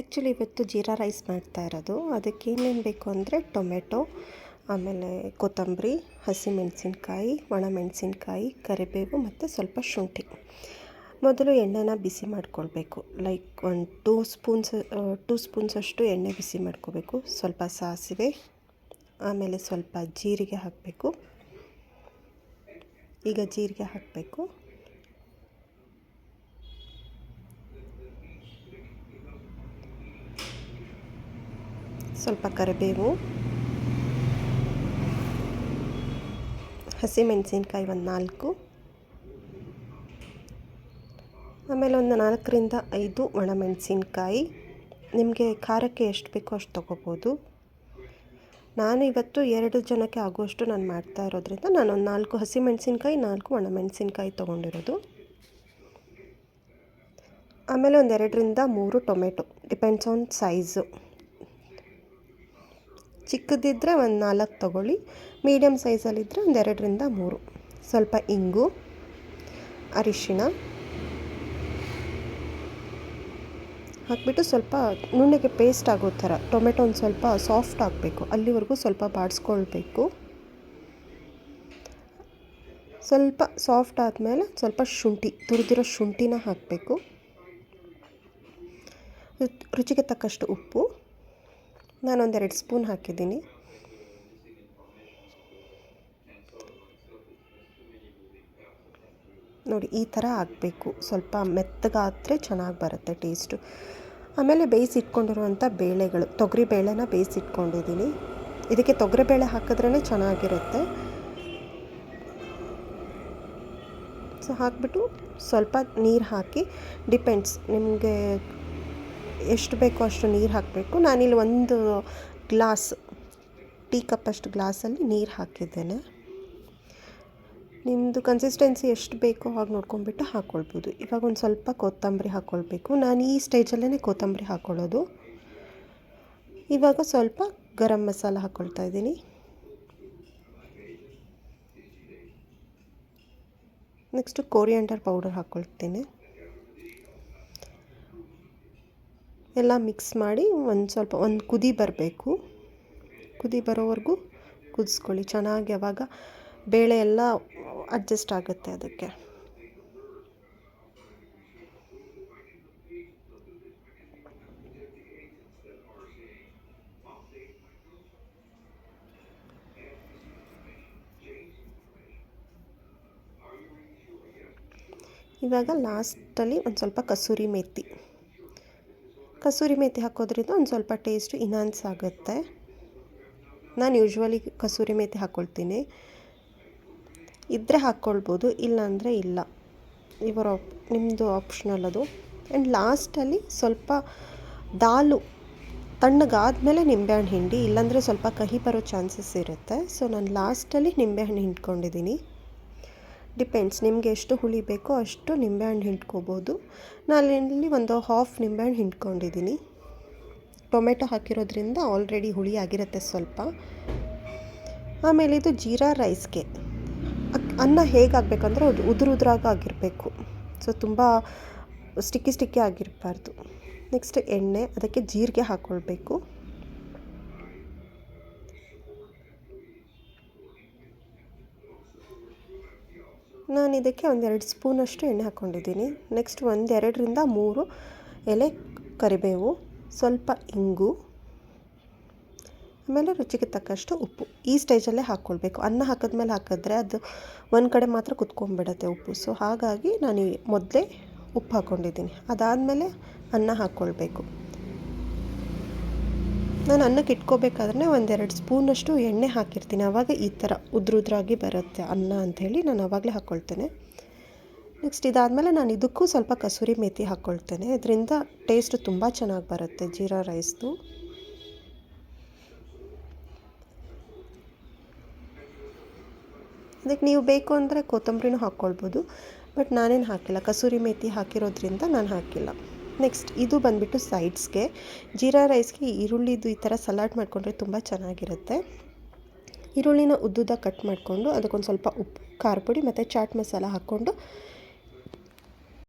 Actually ಇವತ್ತು jeera rice ಮಾಡ್ತಾ ಇರೋದು. ಅದಕ್ಕೆ ಏನೇನು ಬೇಕು ಅಂದರೆ ಟೊಮೆಟೊ, ಆಮೇಲೆ ಕೊತ್ತಂಬರಿ, ಹಸಿಮೆಣಸಿನ್ಕಾಯಿ, ಒಣಮೆಣಸಿನ್ಕಾಯಿ, ಕರಿಬೇವು ಮತ್ತು ಸ್ವಲ್ಪ ಶುಂಠಿ. ಮೊದಲು ಎಣ್ಣೆನ ಬಿಸಿ ಮಾಡ್ಕೊಳ್ಬೇಕು. ಲೈಕ್ ಒಂದು 2 ಸ್ಪೂನ್ಸಷ್ಟು ಎಣ್ಣೆ ಬಿಸಿ ಮಾಡ್ಕೋಬೇಕು. ಸ್ವಲ್ಪ ಸಾಸಿವೆ, ಆಮೇಲೆ ಸ್ವಲ್ಪ ಜೀರಿಗೆ ಹಾಕಬೇಕು. ಈಗ ಜೀರಿಗೆ ಹಾಕಬೇಕು. ಸ್ವಲ್ಪ ಕರಿಬೇವು, ಹಸಿಮೆಣಸಿನ್ಕಾಯಿ ಒಂದು 4, ಆಮೇಲೆ ಒಂದು 4ರಿಂದ 5 ಒಣಮೆಣಸಿನ್ಕಾಯಿ. ನಿಮಗೆ ಖಾರಕ್ಕೆ ಎಷ್ಟು ಬೇಕೋ ಅಷ್ಟು ತೊಗೋಬೋದು. ನಾನು ಇವತ್ತು 2 ಜನಕ್ಕೆ ಆಗುವಷ್ಟು ನಾನು ಮಾಡ್ತಾ ಇರೋದ್ರಿಂದ ನಾನು ಒಂದು 4 ಹಸಿಮೆಣಸಿನ್ಕಾಯಿ, 4 ಒಣಮೆಣಸಿನ್ಕಾಯಿ ತೊಗೊಂಡಿರೋದು. ಆಮೇಲೆ ಒಂದು 2ರಿಂದ 3 ಟೊಮೆಟೊ, ಡಿಪೆಂಡ್ಸ್ ಆನ್ ಸೈಜು. ಚಿಕ್ಕದಿದ್ದರೆ ಒಂದು 4 ತೊಗೊಳ್ಳಿ, ಮೀಡಿಯಮ್ ಸೈಜಲ್ಲಿದ್ದರೆ ಒಂದು 2ರಿಂದ 3. ಸ್ವಲ್ಪ ಇಂಗು, ಅರಿಶಿಣ ಹಾಕಿಬಿಟ್ಟು ಸ್ವಲ್ಪ ನುಣ್ಣಗೆ ಪೇಸ್ಟ್ ಆಗೋ ಥರ ಟೊಮೆಟೊ ಒಂದು ಸ್ವಲ್ಪ ಸಾಫ್ಟ್ ಆಗಬೇಕು, ಅಲ್ಲಿವರೆಗೂ ಸ್ವಲ್ಪ ಬಾಡಿಸ್ಕೊಳ್ಬೇಕು. ಸ್ವಲ್ಪ ಸಾಫ್ಟ್ ಆದಮೇಲೆ ಸ್ವಲ್ಪ ಶುಂಠಿ, ತುರಿದಿರೋ ಶುಂಠಿನ ಹಾಕಬೇಕು. ರುಚಿಗೆ ತಕ್ಕಷ್ಟು ಉಪ್ಪು, ನಾನೊಂದು 2 ಸ್ಪೂನ್ ಹಾಕಿದ್ದೀನಿ. ನೋಡಿ ಈ ಥರ ಆಗಬೇಕು. ಸ್ವಲ್ಪ ಮೆತ್ತಗಾದರೆ ಚೆನ್ನಾಗಿ ಬರುತ್ತೆ ಟೇಸ್ಟು. ಆಮೇಲೆ ಬೇಯಿಸಿಟ್ಕೊಂಡಿರುವಂಥ ಬೇಳೆಗಳು, ತೊಗರಿ ಬೇಳೆನ ಬೇಯಿಸಿಟ್ಕೊಂಡಿದ್ದೀನಿ. ಇದಕ್ಕೆ ತೊಗರಿಬೇಳೆ ಹಾಕಿದ್ರೇ ಚೆನ್ನಾಗಿರುತ್ತೆ. ಸೊ ಹಾಕಿಬಿಟ್ಟು ಸ್ವಲ್ಪ ನೀರು ಹಾಕಿ, ಡಿಪೆಂಡ್ಸ್ ನಿಮಗೆ ಎಷ್ಟು ಬೇಕೋ ಅಷ್ಟು ನೀರು ಹಾಕಬೇಕು. ನಾನಿಲ್ಲಿ 1 ಗ್ಲಾಸ್, ಟೀ ಕಪ್ಪಷ್ಟು ಗ್ಲಾಸಲ್ಲಿ ನೀರು ಹಾಕಿದ್ದೇನೆ. ನಿಮ್ಮದು ಕನ್ಸಿಸ್ಟೆನ್ಸಿ ಎಷ್ಟು ಬೇಕೋ ಹಾಗೆ ನೋಡ್ಕೊಂಡ್ಬಿಟ್ಟು ಹಾಕ್ಕೊಳ್ಬೋದು. ಇವಾಗ ಒಂದು ಸ್ವಲ್ಪ ಕೊತ್ತಂಬರಿ ಹಾಕ್ಕೊಳ್ಬೇಕು. ನಾನು ಈ ಸ್ಟೇಜಲ್ಲೇ ಕೊತ್ತಂಬರಿ ಹಾಕ್ಕೊಳ್ಳೋದು. ಇವಾಗ ಸ್ವಲ್ಪ ಗರಂ ಮಸಾಲ ಹಾಕ್ಕೊಳ್ತಾ ಇದ್ದೀನಿ. ನೆಕ್ಸ್ಟು ಕೋರಿಯಾಂಡರ್ ಪೌಡರ್ ಹಾಕ್ಕೊಳ್ತೀನಿ. ಎಲ್ಲ ಮಿಕ್ಸ್ ಮಾಡಿ ಒಂದು ಕುದಿ ಬರಬೇಕು. ಕುದಿ ಬರೋವರೆಗೂ ಕುದಿಸ್ಕೊಳ್ಳಿ ಚೆನ್ನಾಗಿ. ಆವಾಗ ಬೇಳೆ ಎಲ್ಲ ಅಡ್ಜಸ್ಟ್ ಆಗುತ್ತೆ ಅದಕ್ಕೆ. ಇವಾಗ ಲಾಸ್ಟಲ್ಲಿ ಒಂದು ಸ್ವಲ್ಪ ಕಸೂರಿ ಮೇಥಿ ಹಾಕೋದ್ರಿಂದ ಒಂದು ಸ್ವಲ್ಪ ಟೇಸ್ಟು ಇನ್ಹಾನ್ಸ್ ಆಗುತ್ತೆ. ನಾನು ಯೂಶ್ವಲಿ ಕಸೂರಿ ಮೇಥಿ ಹಾಕ್ಕೊಳ್ತೀನಿ. ಇದ್ದರೆ ಹಾಕ್ಕೊಳ್ಬೋದು, ಇಲ್ಲಾಂದರೆ ಇಲ್ಲ, ನಿಮ್ಮದು ಆಪ್ಷನಲ್ ಅದು. ಆ್ಯಂಡ್ ಲಾಸ್ಟಲ್ಲಿ ಸ್ವಲ್ಪ ದಾಲು ತಣ್ಣಗಾದಮೇಲೆ ನಿಂಬೆಹಣ್ಣು ಹಿಂಡಿ, ಇಲ್ಲಾಂದರೆ ಸ್ವಲ್ಪ ಕಹಿ ಬರೋ ಚಾನ್ಸಸ್ ಇರುತ್ತೆ. ಸೊ ನಾನು ಲಾಸ್ಟಲ್ಲಿ ನಿಂಬೆಹಣ್ಣು ಹಿಂಡ್ಕೊಂಡಿದ್ದೀನಿ. ಡಿಪೆಂಡ್ಸ್ ನಿಮಗೆ ಎಷ್ಟು ಹುಳಿ ಬೇಕೋ ಅಷ್ಟು ನಿಂಬೆಹಣ್ಣು ಹಿಂಡ್ಕೋಬೋದು. ನಾನಿಲ್ಲಿ ಒಂದು 1/2 ನಿಂಬೆಹಣ್ಣು ಹಿಂಡ್ಕೊಂಡಿದ್ದೀನಿ. ಟೊಮೆಟೊ ಹಾಕಿರೋದ್ರಿಂದ ಆಲ್ರೆಡಿ ಹುಳಿ ಆಗಿರುತ್ತೆ ಸ್ವಲ್ಪ. ಆಮೇಲೆ ಇದು ಜೀರಾ ರೈಸ್ಗೆ ಅನ್ನ ಹೇಗಾಗಬೇಕಂದ್ರೆ ಅದು ಉದುರಾಗಿ ಆಗಿರಬೇಕು. ಸೊ ತುಂಬ ಸ್ಟಿಕ್ಕಿ ಆಗಿರಬಾರ್ದು. ನೆಕ್ಸ್ಟ್ ಎಣ್ಣೆ, ಅದಕ್ಕೆ ಜೀರಿಗೆ ಹಾಕ್ಕೊಳ್ಬೇಕು. ನಾನು ಇದಕ್ಕೆ ಒಂದು 2 ಸ್ಪೂನಷ್ಟು ಎಣ್ಣೆ ಹಾಕ್ಕೊಂಡಿದ್ದೀನಿ. ನೆಕ್ಸ್ಟ್ 2ರಿಂದ 3 ಎಲೆ ಕರಿಬೇವು, ಸ್ವಲ್ಪ ಇಂಗು, ಆಮೇಲೆ ರುಚಿಗೆ ತಕ್ಕಷ್ಟು ಉಪ್ಪು. ಈ ಸ್ಟೇಜಲ್ಲೇ ಹಾಕ್ಕೊಳ್ಬೇಕು. ಅನ್ನ ಹಾಕಿದ್ಮೇಲೆ ಹಾಕಿದ್ರೆ ಅದು ಒಂದು ಕಡೆ ಮಾತ್ರ ಕುತ್ಕೊಂಡ್ಬಿಡುತ್ತೆ ಉಪ್ಪು. ಸೊ ಹಾಗಾಗಿ ನಾನು ಮೊದಲೇ ಉಪ್ಪು ಹಾಕ್ಕೊಂಡಿದ್ದೀನಿ. ಅದಾದಮೇಲೆ ಅನ್ನ ಹಾಕ್ಕೊಳ್ಬೇಕು. ನಾನು ಅನ್ನಕ್ಕೆ ಇಟ್ಕೋಬೇಕಾದ್ರೆ 1-2 ಸ್ಪೂನಷ್ಟು ಎಣ್ಣೆ ಹಾಕಿರ್ತೀನಿ. ಆವಾಗ ಈ ಥರ ಉದ್ರಾಗಿ ಬರುತ್ತೆ ಅನ್ನ ಅಂಥೇಳಿ ನಾನು ಆವಾಗಲೇ ಹಾಕ್ಕೊಳ್ತೇನೆ. ನೆಕ್ಸ್ಟ್ ಇದಾದಮೇಲೆ ನಾನು ಇದಕ್ಕೂ ಸ್ವಲ್ಪ ಕಸೂರಿ ಮೇಥಿ ಹಾಕ್ಕೊಳ್ತೇನೆ. ಇದರಿಂದ ಟೇಸ್ಟ್ ತುಂಬ ಚೆನ್ನಾಗಿ ಬರುತ್ತೆ ಜೀರಾ ರೈಸ್ದು. ಅದಕ್ಕೆ ನೀವು ಬೇಕು ಅಂದರೆ ಕೊತ್ತಂಬರಿನೂ ಹಾಕ್ಕೊಳ್ಬೋದು, ಬಟ್ ನಾನೇನು ಹಾಕಿಲ್ಲ. ಕಸೂರಿ ಮೇಥಿ ಹಾಕಿರೋದ್ರಿಂದ ನಾನು ಹಾಕಿಲ್ಲ. ನೆಕ್ಸ್ಟ್ ಇದು ಬಂದುಬಿಟ್ಟು ಸೈಡ್ಸ್ಗೆ. ಜೀರಾ ರೈಸ್ಗೆ ಈರುಳ್ಳಿದು ಈ ಥರ ಸಲಾಡ್ ಮಾಡಿಕೊಂಡ್ರೆ ತುಂಬ ಚೆನ್ನಾಗಿರುತ್ತೆ. ಈರುಳ್ಳಿನ ಉದ್ದುದ ಕಟ್ ಮಾಡಿಕೊಂಡು ಅದಕ್ಕೊಂದು ಸ್ವಲ್ಪ ಉಪ್ಪು, ಖಾರ ಪುಡಿ ಮತ್ತು ಚಾಟ್ ಮಸಾಲ ಹಾಕ್ಕೊಂಡು